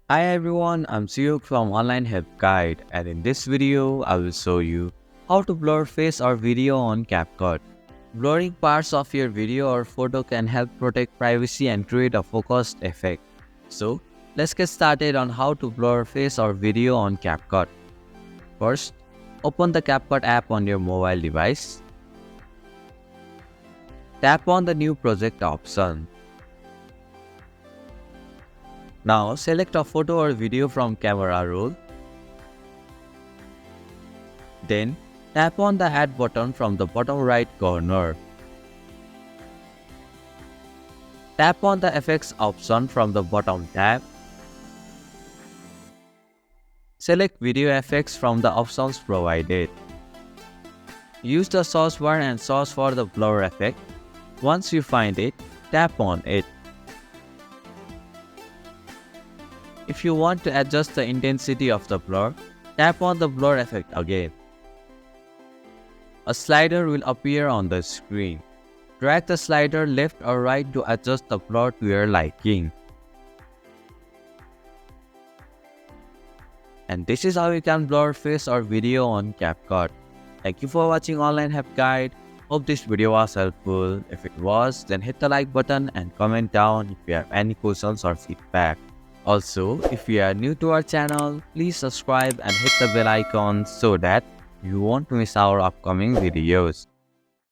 Hi everyone, I'm Suyuk from Online Help Guide, and in this video, I will show you how to blur face or video on CapCut. Blurring parts of your video or photo can help protect privacy and create a focused effect. So, let's get started on how to blur face or video on CapCut. First, open the CapCut app on your mobile device. Tap on the New Project option. Now select a photo or video from camera roll. Then tap on the Add button from the bottom right corner. Tap on the Effects option from the bottom tab. Select Video Effects from the options provided. Use the search bar and search for the blur effect. Once you find it, tap on it. If you want to adjust the intensity of the blur, tap on the blur effect again. A slider will appear on the screen. Drag the slider left or right to adjust the blur to your liking. And this is how you can blur face or video on CapCut. Thank you for watching Online Help Guide. Hope this video was helpful. If it was, then hit the like button and comment down if you have any questions or feedback. Also, if you are new to our channel, please subscribe and hit the bell icon so that you won't miss our upcoming videos.